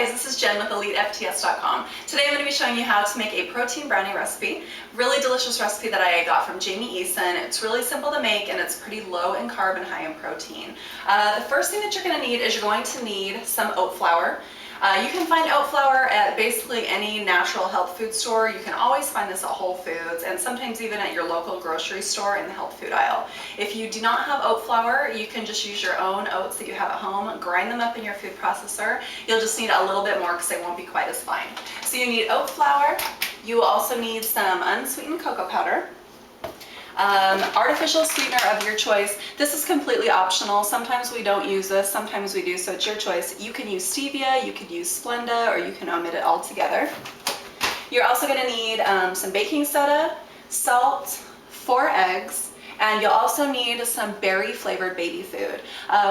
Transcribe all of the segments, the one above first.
guys, this is Jen with EliteFTS.com. Today I'm going to be showing you how to make a protein brownie recipe. Really delicious recipe that I got from Jamie Eason. It's really simple to make and it's pretty low in carb and high in protein. The first thing that you're going to need is you're going to need some oat flour. You can find oat flour at basically any natural health food store. You can always find this at Whole Foods and sometimes even at your local grocery store in the health food aisle. If you do not have oat flour, you can just use your own oats that you have at home, grind them up in your food processor. You'll just need a little bit more because they won't be quite as fine. So you need oat flour. You will also need some unsweetened cocoa powder. Artificial sweetener of your choice. This is completely optional. Sometimes we don't use this, sometimes we do, so it's your choice. You can use stevia, you could use Splenda, or you can omit it altogether. You're also going to need some baking soda, salt, 4 eggs, and you'll also need some berry flavored baby food.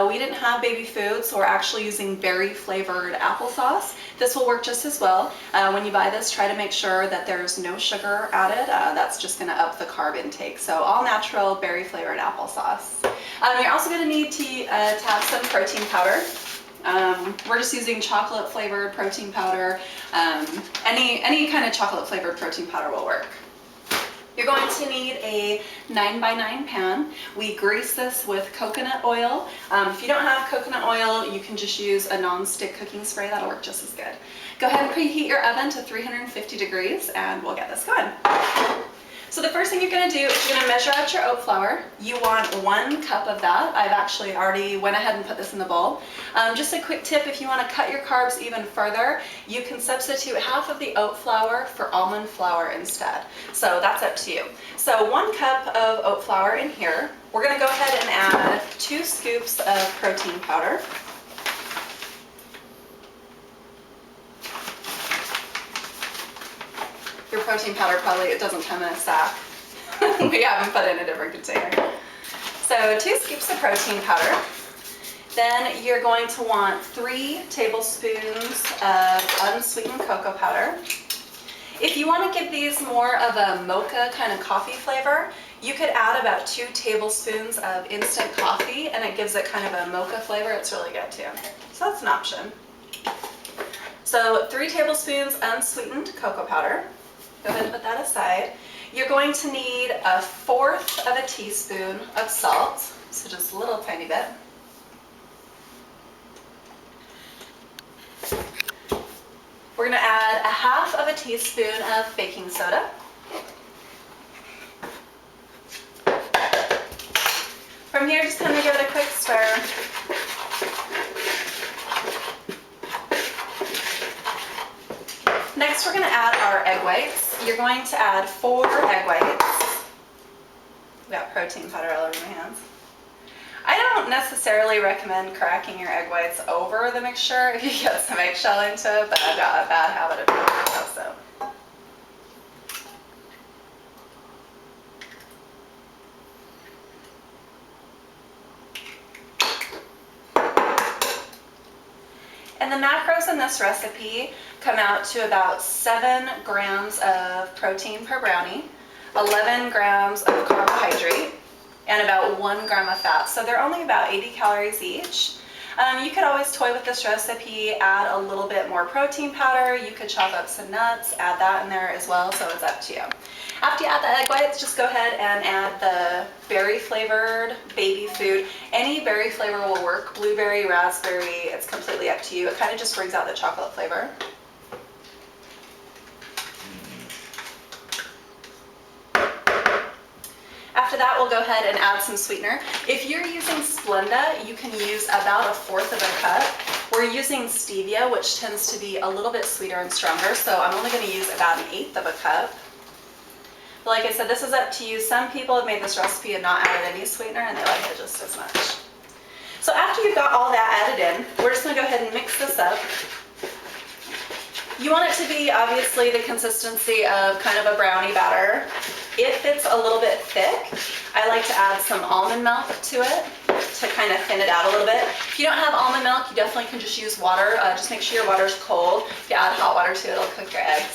We didn't have baby food, so we're actually using berry flavored applesauce. This will work just as well. When you buy this, try to make sure that there's no sugar added. That's just going to up the carb intake. So all natural berry flavored applesauce. You're also going to need to have some protein powder. We're just using chocolate flavored protein powder. Any kind of chocolate flavored protein powder will work. You're going to need a 9x9 pan. We grease this with coconut oil. If you don't have coconut oil, you can just use a non-stick cooking spray. That'll work just as good. Go ahead and preheat your oven to 350 degrees and we'll get this going. So the first thing you're going to do is you're going to measure out your oat flour. You want 1 cup of that. I've actually already went ahead and put this in the bowl. Just a quick tip, if you want to cut your carbs even further, you can substitute half of the oat flour for almond flour instead. So that's up to you. So 1 cup of oat flour in here. We're going to go ahead and add 2 scoops of protein powder. Your protein powder probably, it doesn't come in a sack. We haven't put it in a different container. So 2 scoops of protein powder. Then you're going to want 3 tablespoons of unsweetened cocoa powder. If you want to give these more of a mocha kind of coffee flavor, you could add about 2 tablespoons of instant coffee and it gives it kind of a mocha flavor. It's really good too. So that's an option. So 3 tablespoons unsweetened cocoa powder. Go ahead and put that aside. You're going to need 1/4 of a teaspoon of salt, so just a little tiny bit. We're going to add 1/2 of a teaspoon of baking soda. From here, just kind of give it a quick stir. Next, we're going to add our egg whites. You're going to add 4 egg whites. We got protein powder all over my hands. I don't necessarily recommend cracking your egg whites over the mixture if you get some eggshell into it, but I've got a bad habit of doing that, so. And the macros in this recipe come out to about 7 grams of protein per brownie, 11 grams of carbohydrate, and about 1 gram of fat. So they're only about 80 calories each. You could always toy with this recipe, add a little bit more protein powder. You could chop up some nuts, add that in there as well, so it's up to you. After you add the egg whites, just go ahead and add the berry flavored baby food. Any berry flavor will work, blueberry, raspberry, it's completely up to you. It kind of just brings out the chocolate flavor. After that, we'll go ahead and add some sweetener. If you're using Splenda, you can use about 1/4 of a cup. We're using stevia, which tends to be a little bit sweeter and stronger, so I'm only going to use about 1/8 of a cup. But like I said, this is up to you. Some people have made this recipe and not added any sweetener, and they like it just as much. So after you've got all that added in, we're just going to go ahead and mix this up. You want it to be obviously the consistency of kind of a brownie batter. If it's a little bit thick, I like to add some almond milk to it to kind of thin it out a little bit. If you don't have almond milk, you definitely can just use water. Just make sure your water's cold. If you add hot water to it, it'll cook your eggs.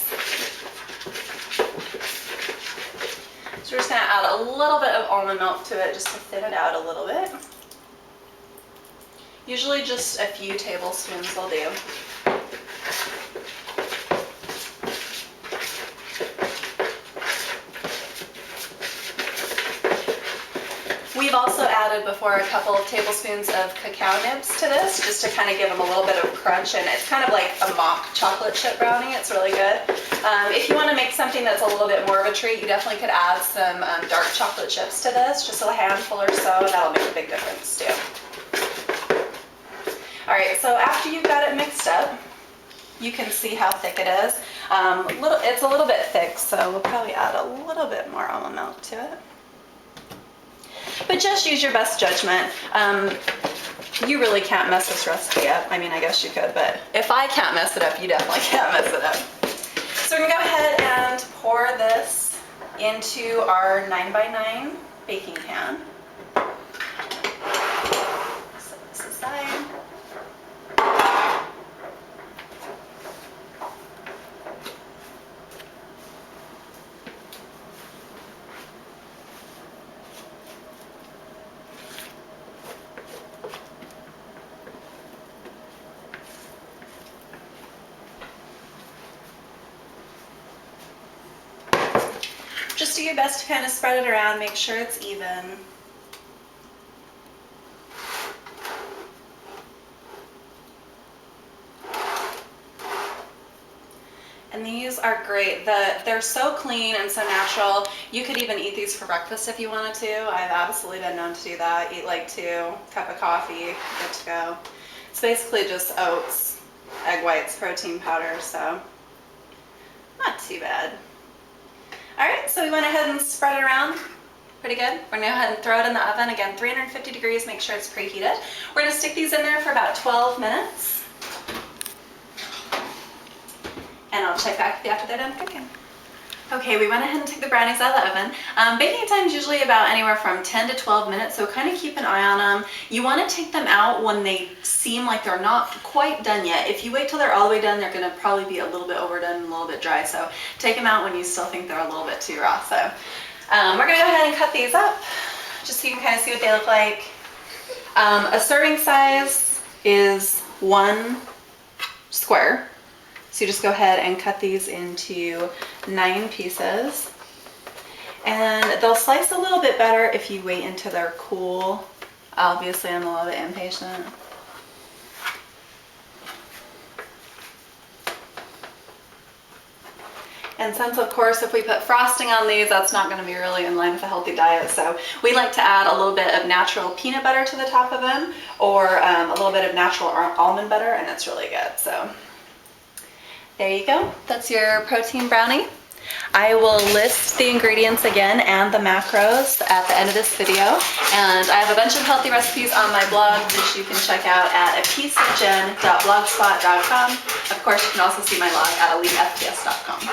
So we're just going to add a little bit of almond milk to it just to thin it out a little bit. Usually just a few tablespoons will do. We've also added before a couple of tablespoons of cacao nibs to this, just to kind of give them a little bit of crunch, and it's kind of like a mock chocolate chip brownie. It's really good. If you want to make something that's a little bit more of a treat, you definitely could add some dark chocolate chips to this, just a handful or so, and that'll make a big difference too. All right, so after you've got it mixed up, you can see how thick it is. It's a little bit thick, so we'll probably add a little bit more almond milk to it. But just use your best judgment. You really can't mess this recipe up. I mean, I guess you could, but if I can't mess it up, you definitely can't mess it up. So we're gonna go ahead and pour this into our 9x9 baking pan. Set this aside. Just do your best to kind of spread it around, make sure it's even. And these are great. They're so clean and so natural. You could even eat these for breakfast if you wanted to. I've absolutely been known to do that. Eat like 2 cups of coffee, good to go. It's basically just oats, egg whites, protein powder, so not too bad. All right, so we went ahead and spread it around. Pretty good. We're gonna go ahead and throw it in the oven. Again, 350 degrees, make sure it's preheated. We're gonna stick these in there for about 12 minutes. And I'll check back with you after they're done cooking. Okay, we went ahead and took the brownies out of the oven. Baking time is usually about anywhere from 10 to 12 minutes, so kind of keep an eye on them. You want to take them out when they seem like they're not quite done yet. If you wait till they're all the way done, they're going to probably be a little bit overdone and a little bit dry, so take them out when you still think they're a little bit too raw. So we're going to go ahead and cut these up, just so you can kind of see what they look like. A serving size is 1 square. So you just go ahead and cut these into 9 pieces. And they'll slice a little bit better if you wait until they're cool. Obviously, I'm a little bit impatient. And since, of course, if we put frosting on these, that's not going to be really in line with a healthy diet. So we like to add a little bit of natural peanut butter to the top of them, or a little bit of natural almond butter, and it's really good. So there you go. That's your protein brownie. I will list the ingredients again and the macros at the end of this video. And I have a bunch of healthy recipes on my blog, which you can check out at apieceofjen.blogspot.com. Of course, you can also see my blog at elitefps.com.